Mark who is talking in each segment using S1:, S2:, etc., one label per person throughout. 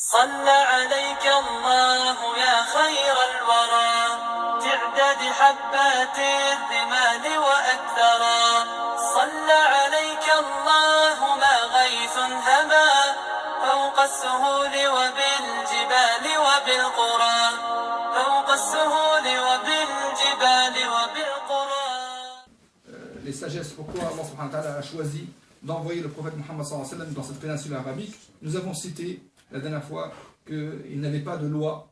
S1: صلى عليك الله يا خير الورى تعداد حبات الرمال وأكثرا صلى عليك الله ما غيث هما فوق السهول وبالجبال وبالقرى فوق السهول وبالجبال وبالقرى.
S2: Les sagesses, pourquoi Allah subhanahu wa ta'ala a choisi d'envoyer le prophète Muhammad sallallahu alayhi wa sallam dans cette péninsule arabique. Nous avons cité la dernière fois qu'il n'avait pas de loi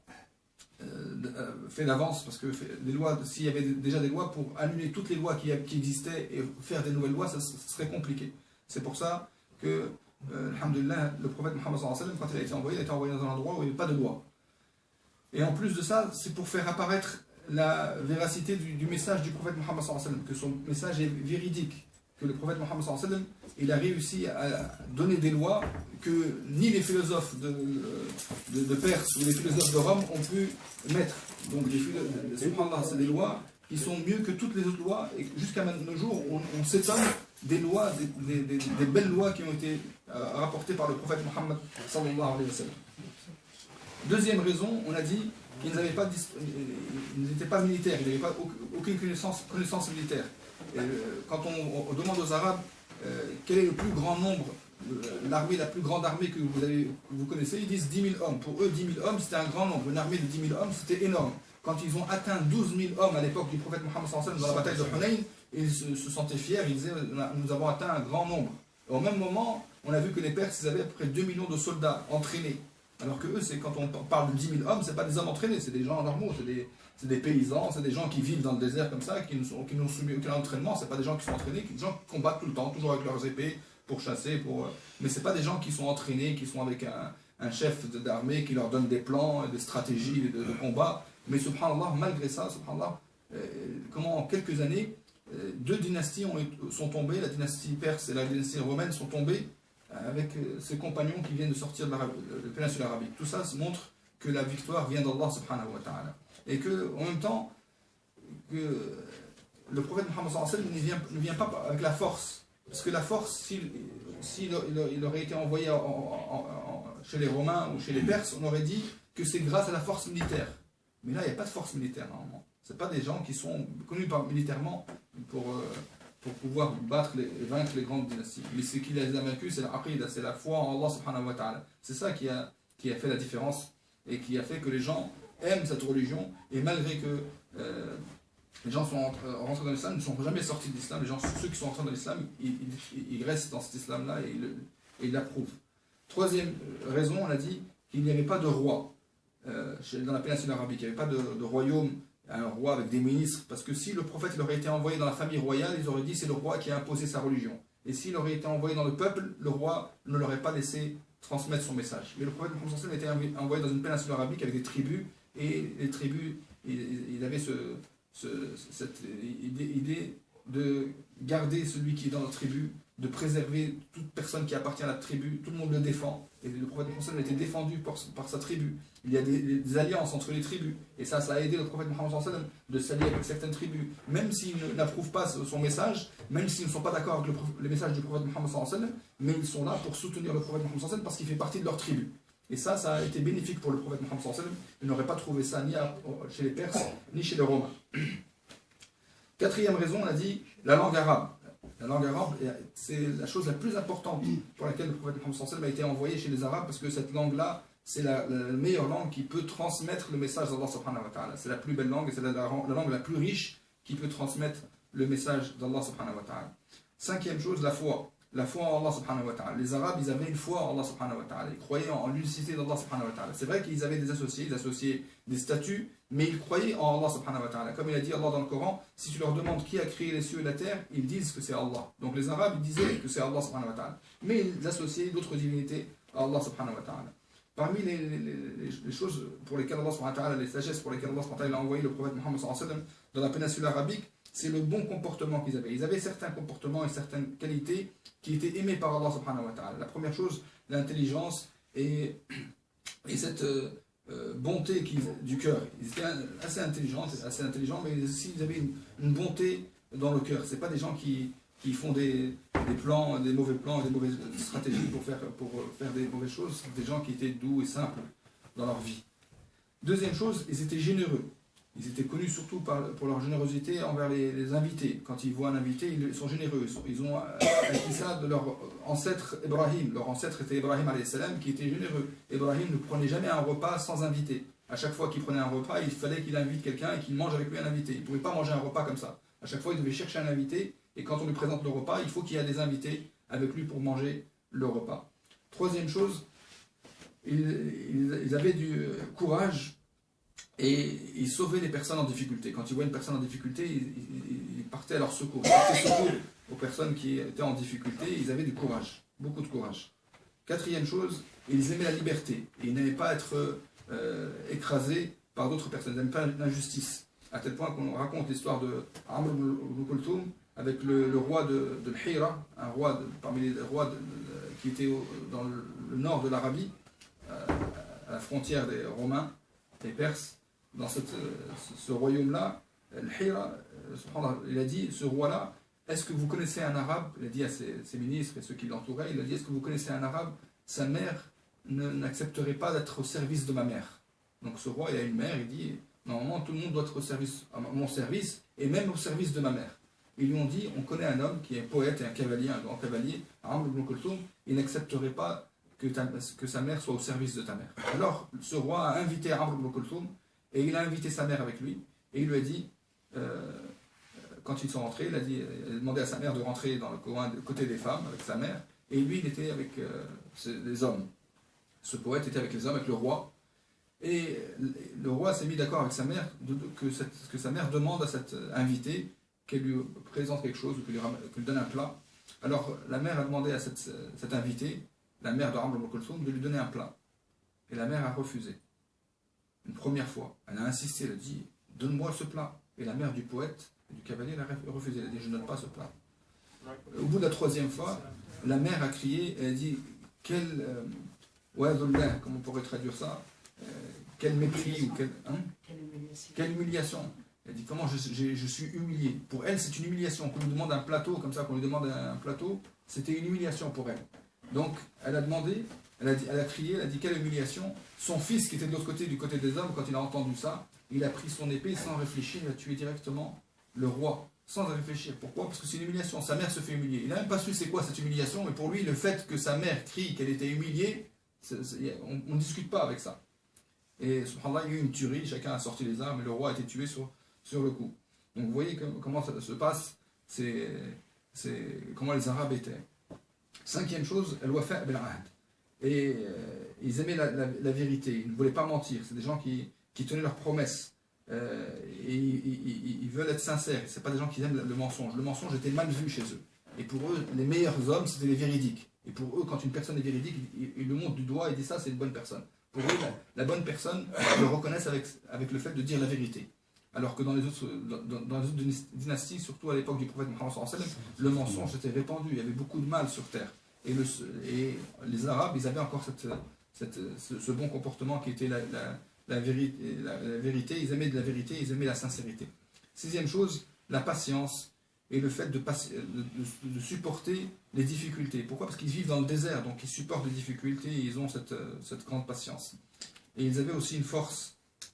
S2: fait d'avance, parce que des lois, s'il y avait déjà des lois, pour annuler toutes les lois qui existaient et faire des nouvelles lois, ça serait compliqué. C'est pour ça que, alhamdulillah, le prophète Muhammad sallallahu alayhi wa sallam, quand il a été envoyé dans un endroit où il n'y avait pas de loi. Et en plus de ça, c'est pour faire apparaître la véracité du message du prophète Muhammad sallallahu alayhi wa sallam, que son message est véridique, que le prophète Muhammad sallallahu alayhi wa sallam, il a réussi à donner des lois que ni les philosophes de Perse ou les philosophes de Rome ont pu mettre. Donc subhanallah, c'est des lois qui sont mieux que toutes les autres lois, et jusqu'à nos jours, on s'étonne des lois, des belles lois qui ont été rapportées par le prophète Muhammad sallallahu alayhi wa sallam. Deuxième raison, on a dit qu'ils n'étaient pas militaires, ils n'avaient pas aucune connaissance militaire. Quand on demande aux Arabes quel est le plus grand nombre, la plus grande armée que vous connaissez, ils disent 10 000 hommes. Pour eux, 10 000 hommes, c'était un grand nombre. Une armée de 10 000 hommes, c'était énorme. Quand ils ont atteint 12 000 hommes à l'époque du prophète Muhammad sallallahu alayhi wa sallam dans la bataille de Hunayn, ils se sentaient fiers, ils disaient nous avons atteint un grand nombre. Et au même moment, on a vu que les Perses, ils avaient à peu près 2 millions de soldats entraînés. Alors que eux, quand on parle de 10 000 hommes, ce n'est pas des hommes entraînés, c'est des gens normaux, c'est des paysans, c'est des gens qui vivent dans le désert comme ça, qui n'ont soumis aucun entraînement, ce n'est pas des gens qui sont entraînés, des gens qui combattent tout le temps, toujours avec leurs épées, pour chasser, mais ce n'est pas des gens qui sont entraînés, qui sont avec un chef d'armée qui leur donne des plans, des stratégies de combat. Mais subhanallah, malgré ça, subhanallah, comment en quelques années, deux dynasties sont tombées, la dynastie perse et la dynastie romaine sont tombées, avec ses compagnons qui viennent de sortir de la péninsule arabique. Tout ça montre que la victoire vient d'Allah subhanahu wa ta'ala. Et que, en même temps, que le prophète Muhammad sallallahu alayhi wa sallam ne vient pas avec la force. Parce que la force, s'il aurait été envoyé chez les Romains ou chez les Perses, on aurait dit que c'est grâce à la force militaire. Mais là, il n'y a pas de force militaire normalement. Ce n'est pas des gens qui sont connus militairement pour pouvoir vaincre les grandes dynasties. Mais ce qui les a vaincus, c'est l'aqidah, c'est la foi en Allah subhanahu wa ta'ala. C'est ça qui a fait la différence et qui a fait que les gens aiment cette religion, et malgré que les gens sont rentrés dans l'islam, ils ne sont jamais sortis de l'islam, ceux qui sont rentrés dans l'islam, ils restent dans cet islam-là et ils l'approuvent. Troisième raison, on a dit qu'il n'y avait pas de roi dans la péninsule arabique, il n'y avait pas de royaume, un roi avec des ministres, parce que si le prophète aurait été envoyé dans la famille royale, ils auraient dit c'est le roi qui a imposé sa religion. Et s'il aurait été envoyé dans le peuple, le roi ne l'aurait pas laissé transmettre son message. Mais le prophète Mohammed sallallahu alayhi wa sallam a été envoyé dans une péninsule arabique avec des tribus, et les tribus, il avait cette idée de garder celui qui est dans la tribu, de préserver toute personne qui appartient à la tribu, tout le monde le défend, et le prophète Mohammed sallallahu alayhi wa sallam a été défendu par sa tribu. Il y a des alliances entre les tribus, et ça a aidé le prophète Mohammed sallallahu alayhi wa sallam de s'allier avec certaines tribus, même s'ils n'approuvent pas son message, même s'ils ne sont pas d'accord avec le message du prophète Mohammed sallallahu alayhi wa sallam, mais ils sont là pour soutenir le prophète Mohammed sallallahu alayhi wa sallam parce qu'il fait partie de leur tribu. Et ça a été bénéfique pour le prophète Mohammed sallallahu alayhi wa sallam. Il n'aurait pas trouvé ça ni chez les Perses, ni chez les Romains. Quatrième raison, on a dit la langue arabe. La langue arabe, c'est la chose la plus importante pour laquelle le prophète Mohammed sallallahu alayhi wa sallam a été envoyé chez les Arabes, parce que cette langue-là, c'est la meilleure langue qui peut transmettre le message d'Allah subhanahu wa ta'ala. C'est la plus belle langue et c'est la langue la plus riche qui peut transmettre le message d'Allah subhanahu wa ta'ala. Cinquième chose, la foi. La foi en Allah subhanahu wa ta'ala. Les Arabes, ils avaient une foi en Allah subhanahu wa ta'ala. Ils croyaient en l'unicité d'Allah subhanahu wa ta'ala. C'est vrai qu'ils avaient des associés, ils associaient des statues, mais ils croyaient en Allah subhanahu wa ta'ala. Comme il a dit Allah dans le Coran, si tu leur demandes qui a créé les cieux et la terre, ils disent que c'est Allah. Donc les Arabes, ils disaient que c'est Allah subhanahu wa ta'ala. Mais ils associaient d'autres divinités à Allah subhanahu wa ta'ala. Parmi les choses pour lesquelles Allah subhanahu wa ta'ala, les sagesses pour lesquelles Allah subhanahu wa ta'ala a envoyé le prophète Muhammad sallallahu alayhi wa sallam dans la péninsule arabique, c'est le bon comportement qu'ils avaient. Ils avaient certains comportements et certaines qualités qui étaient aimées par Allah subhanahu wa ta'ala. La première chose, l'intelligence et cette bonté du cœur. Ils étaient assez intelligents, mais aussi ils avaient une bonté dans le cœur. Ce n'est pas des gens qui qui font des plans, des mauvais plans, des mauvaises stratégies pour faire des mauvaises choses, des gens qui étaient doux et simples dans leur vie. Deuxième chose, ils étaient généreux. Ils étaient connus surtout pour leur générosité envers les invités. Quand ils voient un invité, ils sont généreux. Ils ont acquis ça de leur ancêtre Ibrahim. Leur ancêtre était Ibrahim alayhi salam, qui était généreux. Ibrahim ne prenait jamais un repas sans inviter. À chaque fois qu'il prenait un repas, il fallait qu'il invite quelqu'un et qu'il mange avec lui un invité. Il ne pouvait pas manger un repas comme ça. À chaque fois, il devait chercher un invité. Et quand on lui présente le repas, il faut qu'il y ait des invités avec lui pour manger le repas. Troisième chose, ils avaient du courage et ils sauvaient les personnes en difficulté. Quand ils voyaient une personne en difficulté, ils partaient à leur secours. Ils partaient secours aux personnes qui étaient en difficulté. Ils avaient du courage, beaucoup de courage. Quatrième chose, ils aimaient la liberté. Ils n'aimaient pas être écrasés par d'autres personnes. Ils n'aimaient pas l'injustice. À tel point qu'on raconte l'histoire de Amr ibn Kulthum avec le roi de Hira, un roi parmi les rois qui était dans le nord de l'Arabie, à la frontière des Romains, des Perses. Dans ce royaume-là, Hira, il a dit, ce roi-là, est-ce que vous connaissez un arabe? Il a dit à ses ministres et ceux qui l'entouraient, il a dit, est-ce que vous connaissez un arabe? Sa mère n'accepterait pas d'être au service de ma mère. Donc ce roi, il a une mère, il dit, normalement tout le monde doit être au service, à mon service, et même au service de ma mère. Ils lui ont dit, on connaît un homme qui est poète et un cavalier, un grand cavalier, Amr ibn Kulthum, il n'accepterait pas que sa mère soit au service de ta mère. Alors ce roi a invité Amr ibn Kulthum, et il a invité sa mère avec lui, et il lui a dit, quand ils sont rentrés, il a demandé à sa mère de rentrer dans le côté des femmes, avec sa mère, et lui il était avec les hommes. Ce poète était avec les hommes, avec le roi, et le roi s'est mis d'accord avec sa mère que sa mère demande à cet invité qu'elle lui présente quelque chose ou qu'elle lui donne un plat. Alors la mère a demandé à cet invité, la mère de Amr ibn Kulthum, de lui donner un plat. Et la mère a refusé. Une première fois, elle a insisté, elle a dit, donne-moi ce plat. Et la mère du poète, du cavalier, elle a refusé, elle a dit, je ne donne pas ce plat. Au bout de la troisième fois, la mère a crié, elle a dit, comment on pourrait traduire ça, quel mépris ou quelle humiliation. Elle dit, comment je suis humilié. Pour elle, c'est une humiliation. Qu'on lui demande un plateau, comme ça, qu'on lui demande un plateau, c'était une humiliation pour elle. Donc, elle a demandé, elle a crié, elle a dit, quelle humiliation. Son fils, qui était de l'autre côté, du côté des hommes, quand il a entendu ça, il a pris son épée sans réfléchir, il a tué directement le roi, sans réfléchir. Pourquoi? Parce que c'est une humiliation. Sa mère se fait humilier. Il n'a même pas su c'est quoi cette humiliation, mais pour lui, le fait que sa mère crie qu'elle était humiliée, on ne discute pas avec ça. Et subhanallah, il y a eu une tuerie, chacun a sorti les armes et le roi a été tué sur le coup. Donc vous voyez comment ça se passe, c'est comment les Arabes étaient. Cinquième chose, al-wafa' bil-ahd. Et ils aimaient la vérité, ils ne voulaient pas mentir. C'est des gens qui tenaient leurs promesses. Et ils veulent être sincères. Ce pas des gens qui aiment le mensonge. Le mensonge était mal vu chez eux. Et pour eux, les meilleurs hommes, c'était les véridiques. Et pour eux, quand une personne est véridique, ils le montrent du doigt et disent ça, c'est une bonne personne. Pour eux, la bonne personne, ils le reconnaissent avec le fait de dire la vérité. Alors que dans les autres dynasties, surtout à l'époque du prophète Mohammed sallallahu alayhi wa sallam, le mensonge était répandu, il y avait beaucoup de mal sur terre. Et les Arabes, ils avaient encore ce bon comportement qui était la vérité, ils aimaient de la vérité, ils aimaient la sincérité. Sixième chose, la patience et le fait de supporter les difficultés. Pourquoi? Parce qu'ils vivent dans le désert, donc ils supportent les difficultés et ils ont cette grande patience. Et ils avaient aussi une force